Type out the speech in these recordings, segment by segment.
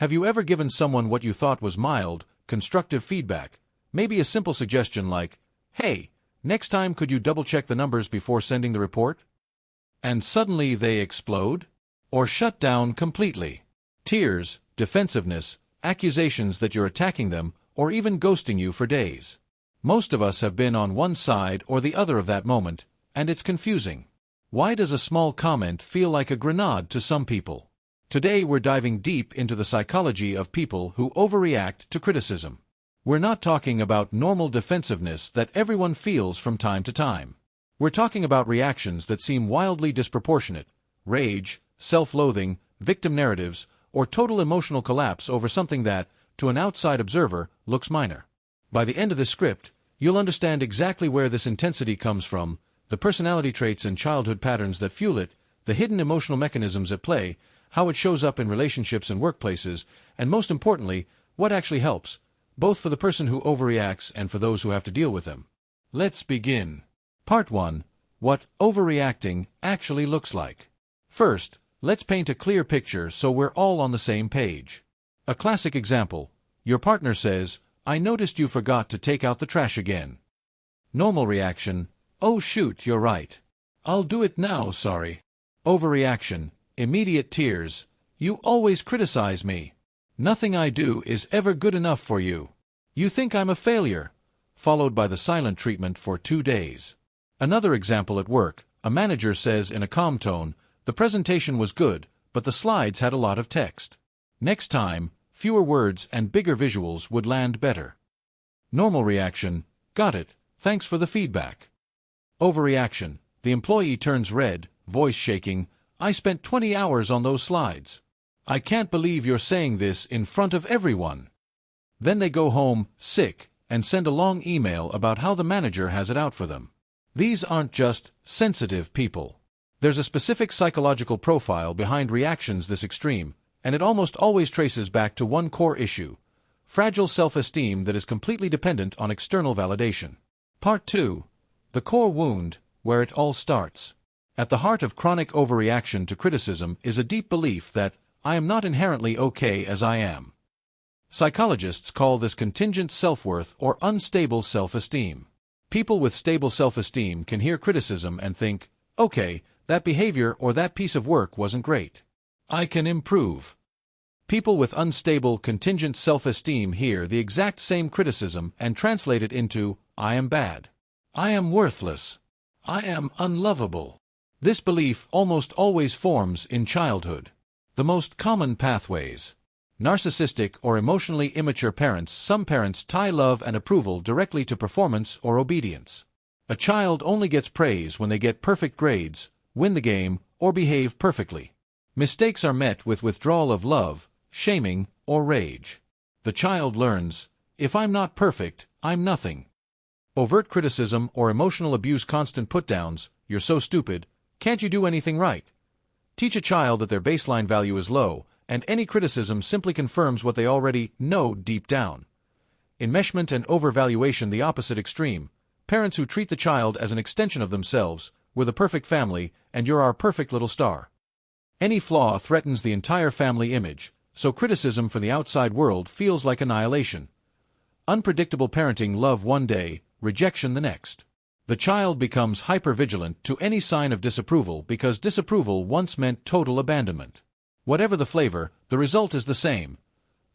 Have you ever given someone what you thought was mild, constructive feedback? Maybe a simple suggestion like, "Hey, next time could you double-check the numbers before sending the report?" And suddenly they explode? Or shut down completely. Tears, defensiveness, accusations that you're attacking them, or even ghosting you for days. Most of us have been on one side or the other of that moment, and it's confusing. Why does a small comment feel like a grenade to some people? Today we're diving deep into the psychology of people who overreact to criticism. We're not talking about normal defensiveness that everyone feels from time to time. We're talking about reactions that seem wildly disproportionate: rage, self-loathing, victim narratives, or total emotional collapse over something that, to an outside observer, looks minor. By the end of this script, you'll understand exactly where this intensity comes from, the personality traits and childhood patterns that fuel it, the hidden emotional mechanisms at play, how it shows up in relationships and workplaces, and most importantly, what actually helps, both for the person who overreacts and for those who have to deal with them. Let's begin. Part 1. What overreacting actually looks like. First, let's paint a clear picture so we're all on the same page. A classic example: your partner says, "I noticed you forgot to take out the trash again." Normal reaction: "Oh shoot, you're right. I'll do it now, sorry." Overreaction: immediate tears. "You always criticize me. Nothing I do is ever good enough for you. You think I'm a failure." Followed by the silent treatment for 2 days. Another example at work: a manager says in a calm tone, "The presentation was good, but the slides had a lot of text. Next time, fewer words and bigger visuals would land better." Normal reaction: "Got it, thanks for the feedback." Overreaction: the employee turns red, voice shaking, "I spent 20 hours on those slides. I can't believe you're saying this in front of everyone." Then they go home, sick, and send a long email about how the manager has it out for them. These aren't just sensitive people. There's a specific psychological profile behind reactions this extreme, and it almost always traces back to one core issue: fragile self-esteem that is completely dependent on external validation. Part 2. The core wound, where it all starts. At the heart of chronic overreaction to criticism is a deep belief that I am not inherently okay as I am. Psychologists call this contingent self-worth or unstable self-esteem. People with stable self-esteem can hear criticism and think, "Okay, that behavior or that piece of work wasn't great. I can improve." People with unstable contingent self-esteem hear the exact same criticism and translate it into, "I am bad. I am worthless. I am unlovable." This belief almost always forms in childhood. The most common pathways: narcissistic or emotionally immature parents. Some parents tie love and approval directly to performance or obedience. A child only gets praise when they get perfect grades, win the game, or behave perfectly. Mistakes are met with withdrawal of love, shaming, or rage. The child learns, "If I'm not perfect, I'm nothing." Overt criticism or emotional abuse. Constant put-downs: "You're so stupid. Can't you do anything right?" Teach a child that their baseline value is low, and any criticism simply confirms what they already know deep down. Enmeshment and overvaluation. The opposite extreme: parents who treat the child as an extension of themselves. "We're the perfect family, and you're our perfect little star." Any flaw threatens the entire family image, so criticism from the outside world feels like annihilation. Unpredictable parenting. Love one day, rejection the next. The child becomes hypervigilant to any sign of disapproval because disapproval once meant total abandonment. Whatever the flavor, the result is the same.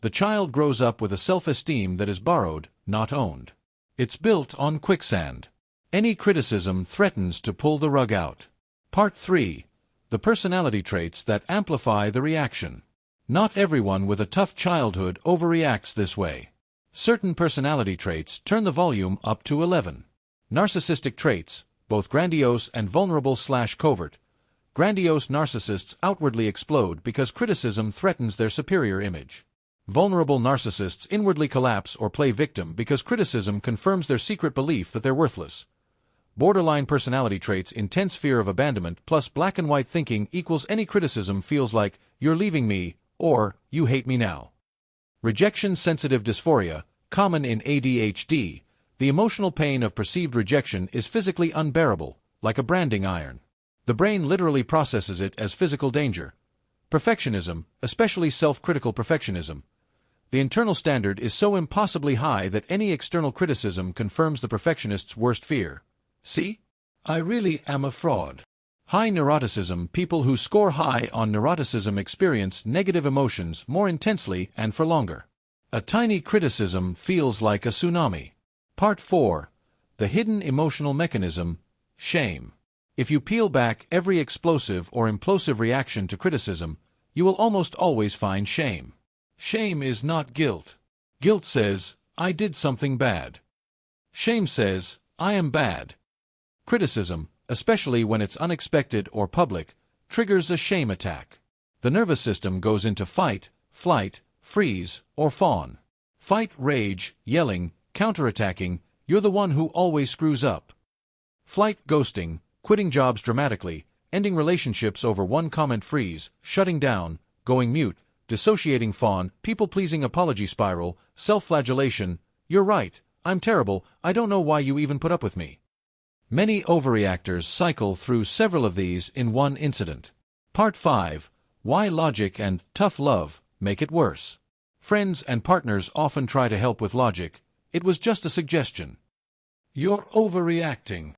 The child grows up with a self-esteem that is borrowed, not owned. It's built on quicksand. Any criticism threatens to pull the rug out. Part 3. The personality traits that amplify the reaction. Not everyone with a tough childhood overreacts this way. Certain personality traits turn the volume up to 11. Narcissistic traits, both grandiose and vulnerable/covert. Grandiose narcissists outwardly explode because criticism threatens their superior image. Vulnerable narcissists inwardly collapse or play victim because criticism confirms their secret belief that they're worthless. Borderline personality traits: intense fear of abandonment plus black and white thinking equals any criticism feels like, "You're leaving me," or "You hate me now." Rejection-sensitive dysphoria, common in ADHD. The emotional pain of perceived rejection is physically unbearable, like a branding iron. The brain literally processes it as physical danger. Perfectionism, especially self-critical perfectionism. The internal standard is so impossibly high that any external criticism confirms the perfectionist's worst fear. See? I really am a fraud. High neuroticism. People who score high on neuroticism experience negative emotions more intensely and for longer. A tiny criticism feels like a tsunami. Part 4. The hidden emotional mechanism, shame. If you peel back every explosive or implosive reaction to criticism, you will almost always find shame. Shame is not guilt. Guilt says, I did something bad. Shame says, I am bad. Criticism, especially when it's unexpected or public, triggers a shame attack. The nervous system goes into fight, flight, freeze, or fawn. Fight, rage, yelling, counterattacking, you're the one who always screws up. Flight, ghosting, quitting jobs dramatically, ending relationships over one comment, freeze, shutting down, going mute, dissociating, fawn, people-pleasing, apology spiral, self-flagellation, you're right, I'm terrible, I don't know why you even put up with me. Many overreactors cycle through several of these in one incident. Part 5. Why logic and tough love make it worse. Friends and partners often try to help with logic. It was just a suggestion. You're overreacting.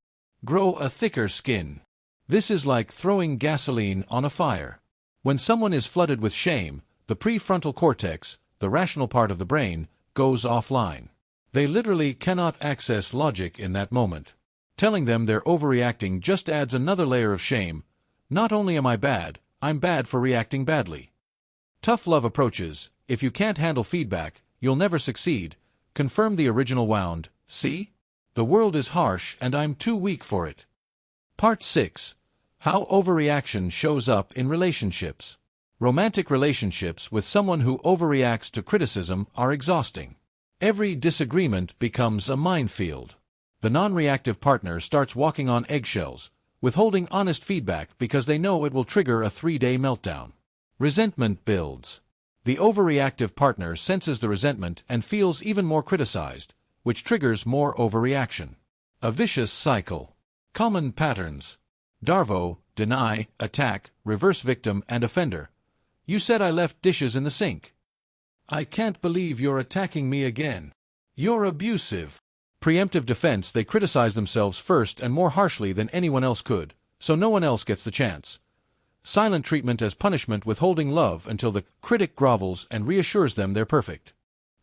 Grow a thicker skin. This is like throwing gasoline on a fire. When someone is flooded with shame, the prefrontal cortex, the rational part of the brain, goes offline. They literally cannot access logic in that moment. Telling them they're overreacting just adds another layer of shame. Not only am I bad, I'm bad for reacting badly. Tough love approaches. If you can't handle feedback, you'll never succeed. Confirm the original wound. See? The world is harsh and I'm too weak for it. Part 6. How overreaction shows up in relationships. Romantic relationships with someone who overreacts to criticism are exhausting. Every disagreement becomes a minefield. The non-reactive partner starts walking on eggshells, withholding honest feedback because they know it will trigger a 3-day meltdown. Resentment builds. The overreactive partner senses the resentment and feels even more criticized, which triggers more overreaction. A vicious cycle. Common patterns. Darvo, deny, attack, reverse victim and offender. You said I left dishes in the sink. I can't believe you're attacking me again. You're abusive. Preemptive defense. They criticize themselves first and more harshly than anyone else could, so no one else gets the chance. Silent treatment as punishment, withholding love until the critic grovels and reassures them they're perfect.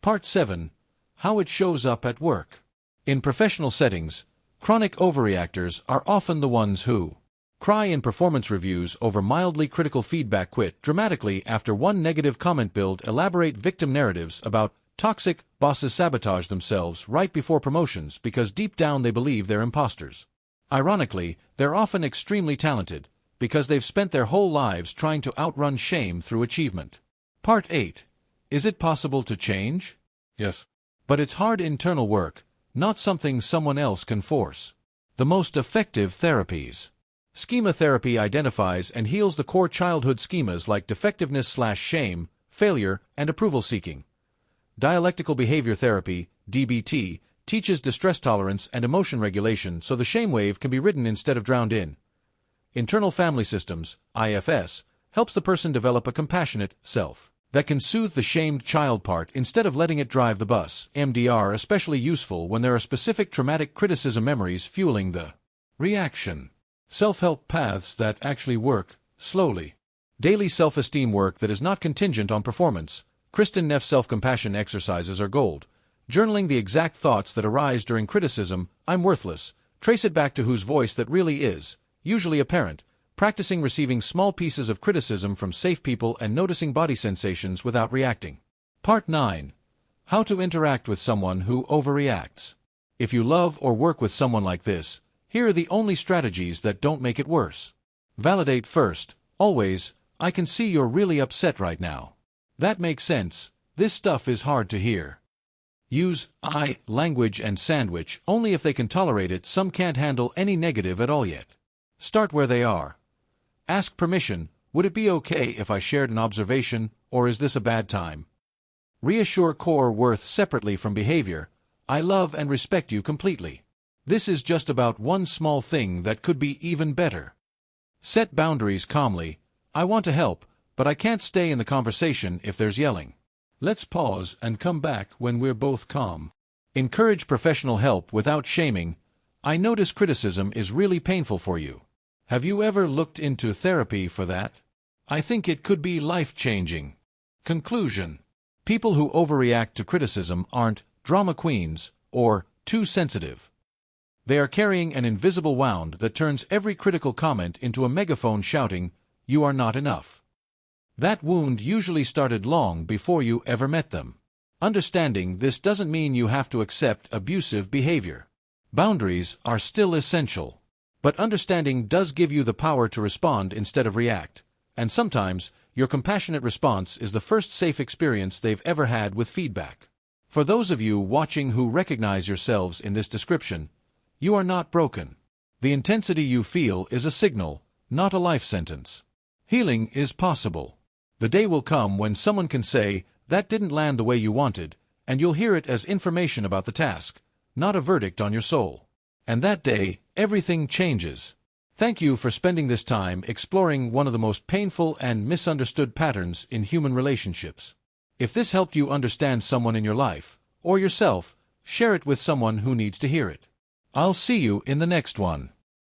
Part 7. How it shows up at work. In professional settings, chronic overreactors are often the ones who cry in performance reviews over mildly critical feedback, quit dramatically after one negative comment, build elaborate victim narratives about toxic bosses, sabotage themselves right before promotions because deep down they believe they're imposters. Ironically, they're often extremely talented because they've spent their whole lives trying to outrun shame through achievement. Part 8. Is it possible to change? Yes. But it's hard internal work, not something someone else can force. The most effective therapies. Schema therapy identifies and heals the core childhood schemas like defectiveness/shame, failure, and approval seeking. Dialectical behavior therapy, DBT, teaches distress tolerance and emotion regulation so the shame wave can be ridden instead of drowned in. Internal family systems, IFS, helps the person develop a compassionate self that can soothe the shamed child part instead of letting it drive the bus. MDR especially useful when there are specific traumatic criticism memories fueling the reaction. Self-help paths that actually work, slowly. Daily self-esteem work that is not contingent on performance. Kristen Neff's self-compassion exercises are gold. Journaling the exact thoughts that arise during criticism, I'm worthless. Trace it back to whose voice that really is, usually a parent. Practicing receiving small pieces of criticism from safe people and noticing body sensations without reacting. Part 9. How to interact with someone who overreacts. If you love or work with someone like this, here are the only strategies that don't make it worse. Validate first. Always, I can see you're really upset right now. That makes sense. This stuff is hard to hear. Use I language and sandwich only if they can tolerate it. Some can't handle any negative at all yet. Start where they are. Ask permission. Would it be okay if I shared an observation, or is this a bad time? Reassure core worth separately from behavior. I love and respect you completely. This is just about one small thing that could be even better. Set boundaries calmly. I want to help, but I can't stay in the conversation if there's yelling. Let's pause and come back when we're both calm. Encourage professional help without shaming. I notice criticism is really painful for you. Have you ever looked into therapy for that? I think it could be life-changing. Conclusion. People who overreact to criticism aren't drama queens or too sensitive. They are carrying an invisible wound that turns every critical comment into a megaphone shouting, "You are not enough." That wound usually started long before you ever met them. Understanding this doesn't mean you have to accept abusive behavior. Boundaries are still essential. But understanding does give you the power to respond instead of react, and sometimes your compassionate response is the first safe experience they've ever had with feedback. For those of you watching who recognize yourselves in this description, you are not broken. The intensity you feel is a signal, not a life sentence. Healing is possible. The day will come when someone can say, "That didn't land the way you wanted," and you'll hear it as information about the task, not a verdict on your soul. And that day, everything changes. Thank you for spending this time exploring one of the most painful and misunderstood patterns in human relationships. If this helped you understand someone in your life, or yourself, share it with someone who needs to hear it. I'll see you in the next one.